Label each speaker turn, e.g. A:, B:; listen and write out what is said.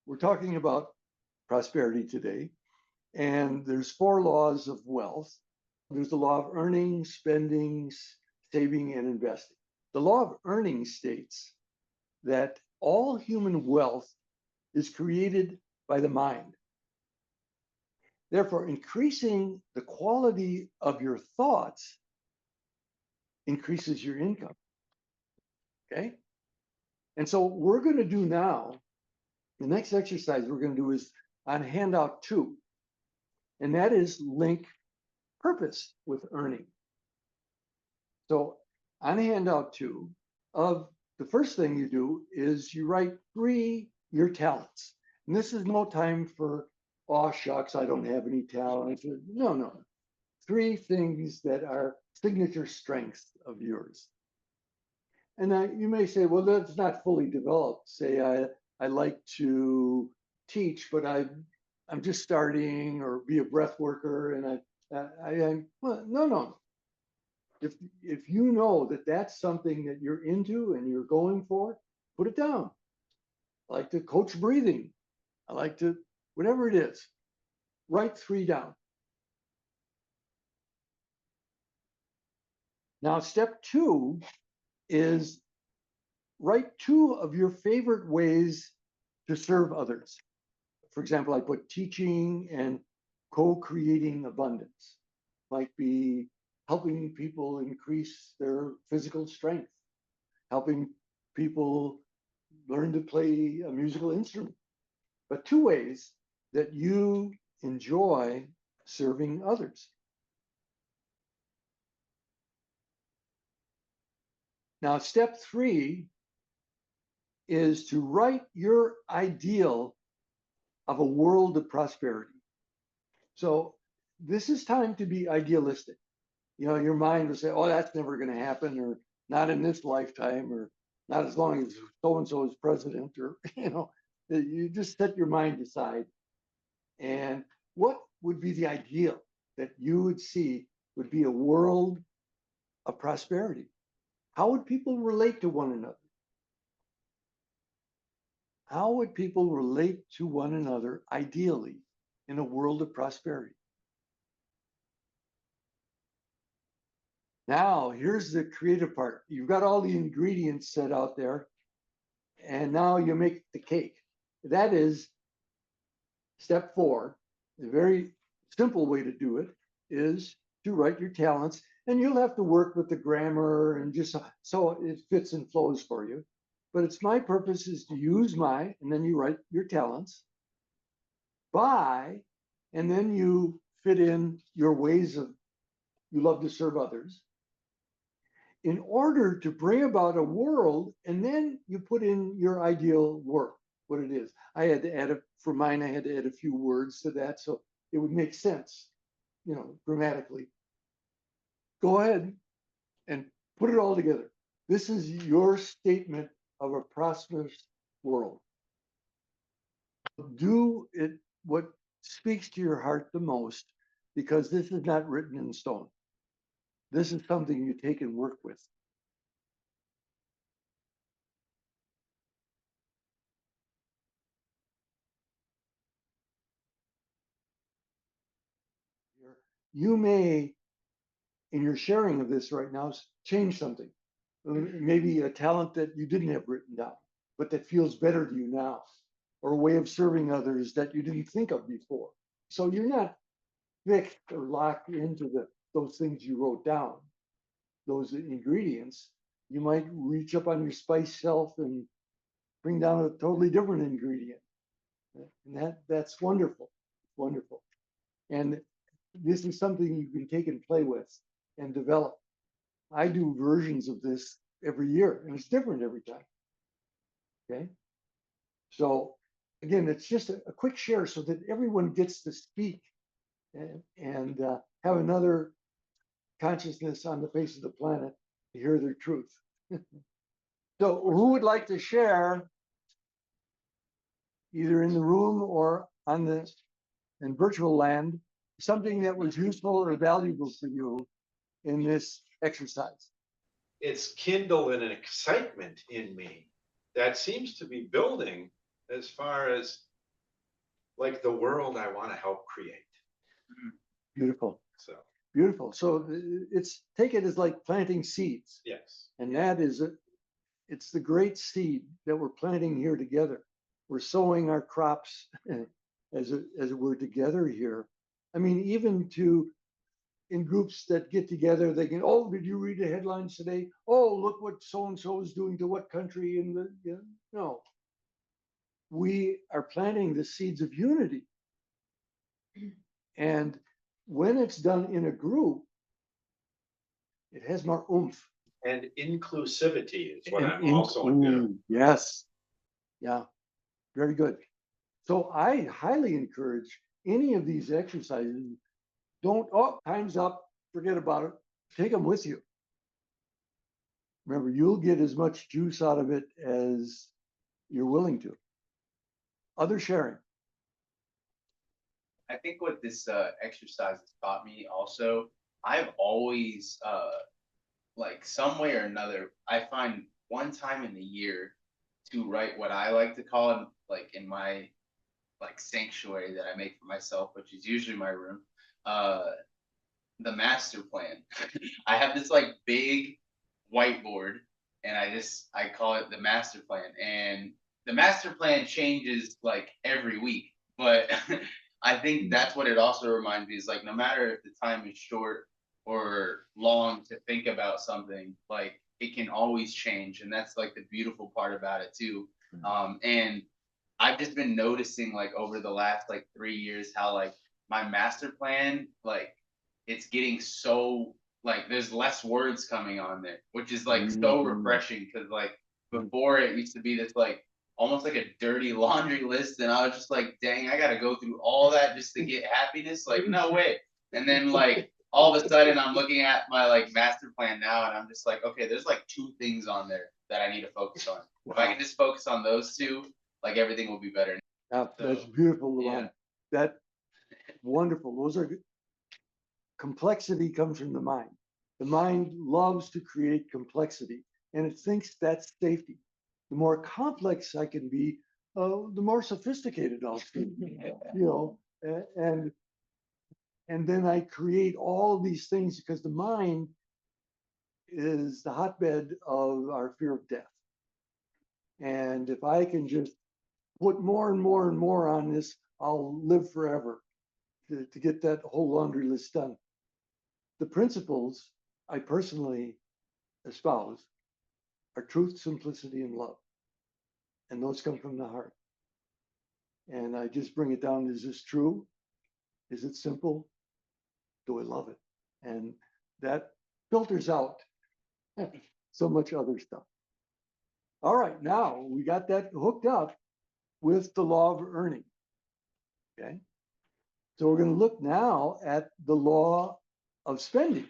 A: we're talking about prosperity today, and there's 4 laws of wealth. There's the law of earning, spending, saving, and investing. The law of earning states that all human wealth is created by the mind. Therefore, increasing the quality of your thoughts increases your income. Okay? And so we're going to do now, the next exercise we're going to do is on handout 2, and that is link purpose with earning. So on handout 2, of the first thing you do is you write 3 your talents. And this is no time for, oh shucks, I don't have any talent. No. 3 things that are signature strengths of yours. And you may say, well, that's not fully developed. Say, I like to teach, but I'm just starting, or be a breath worker, and well, no. If you know that that's something that you're into and you're going for, put it down. I like to coach breathing. I like to, whatever it is, write 3 down. Now, step 2 is write 2 of your favorite ways to serve others. For example, I put teaching and co-creating abundance. Might be helping people increase their physical strength, helping people learn to play a musical instrument. But 2 ways that you enjoy serving others. Now, step 3 is to write your ideal of a world of prosperity. So this is time to be idealistic. You know, your mind will say, oh, that's never going to happen, or not in this lifetime, or not as long as so-and-so is president, or, you just set your mind aside. And what would be the ideal that you would see would be a world of prosperity? How would people relate to one another? How would people relate to one another ideally in a world of prosperity? Now, here's the creative part. You've got all the ingredients set out there, and now you make the cake. That is step 4. A very simple way to do it is to write your talents, and you'll have to work with the grammar and just so it fits and flows for you. But it's my purpose is to use my, and then you write your talents, by, and then you fit in your ways of, you love to serve others, in order to bring about a world, and then you put in your ideal work, what it is. I had to add, for mine, I had to add a few words to that so it would make sense, grammatically. Go ahead and put it all together. This is your statement of a prosperous world. Do it what speaks to your heart the most, because this is not written in stone. This is something you take and work with. You may, in your sharing of this right now, change something. Maybe a talent that you didn't have written down, but that feels better to you now, or a way of serving others that you didn't think of before. So you're not fixed or locked into those things you wrote down, those ingredients. You might reach up on your spice shelf and bring down a totally different ingredient. And that's wonderful, wonderful. And this is something you can take and play with and develop. I do versions of this every year, and it's different every time. Okay. So again, it's just a quick share so that everyone gets to speak and have another consciousness on the face of the planet to hear their truth. So who would like to share, either in the room or in virtual land, something that was useful or valuable for you in this exercise?
B: It's kindled an excitement in me that seems to be building as far as like the world I want to help create.
A: Beautiful,
B: So,
A: beautiful. So it's, take it as like planting seeds.
B: yes.
A: And that is, it's the great seed that we're planting here together. We're sowing our crops as we're together here. I mean, even to, in groups that get together, they can, oh, did you read the headlines today? Oh, look what so-and-so is doing to what country in the, no. We are planting the seeds of unity. And when it's done in a group, it has more oomph.
B: And inclusivity is what
A: And
B: I'm also into.
A: yes, yeah, very good. So I highly encourage any of these exercises. Don't, oh, time's up, forget about it. Take them with you. Remember, you'll get as much juice out of it as you're willing to. Other sharing.
C: I think what this exercise has taught me also, I've always like some way or another, I find one time in the year to write what I like to call like in my like sanctuary that I make for myself, which is usually my room, uh the master plan. I have this like big whiteboard and I call it the master plan. And the master plan changes like every week. But I think that's what it also reminds me is like no matter if the time is short or long to think about something, like it can always change. And that's like the beautiful part about it too. And I've just been noticing like over the last like 3 years how like my master plan, like it's getting so like there's less words coming on there, which is like so refreshing because like before it used to be this like almost like a dirty laundry list, and I was just like, dang, I gotta go through all that just to get happiness. Like, no way. And then like all of a sudden I'm looking at my like master plan now and I'm just like, okay, there's like 2 things on there that I need to focus on. If I can just focus on those 2, like everything will be better.
A: Yeah, that's beautiful, Luan.
C: Yeah.
A: That wonderful. Those are complexity comes from the mind. The mind loves to create complexity and it thinks that's safety. The more complex I can be, the more sophisticated I'll be, and then I create all these things because the mind is the hotbed of our fear of death. And if I can just put more and more and more on this, I'll live forever to get that whole laundry list done. The principles I personally espouse are truth, simplicity, and love. And those come from the heart. And I just bring it down, is this true? Is it simple? Do I love it? And that filters out so much other stuff. All right, now we got that hooked up with the law of earning. Okay. So we're going to look now at the law of spending.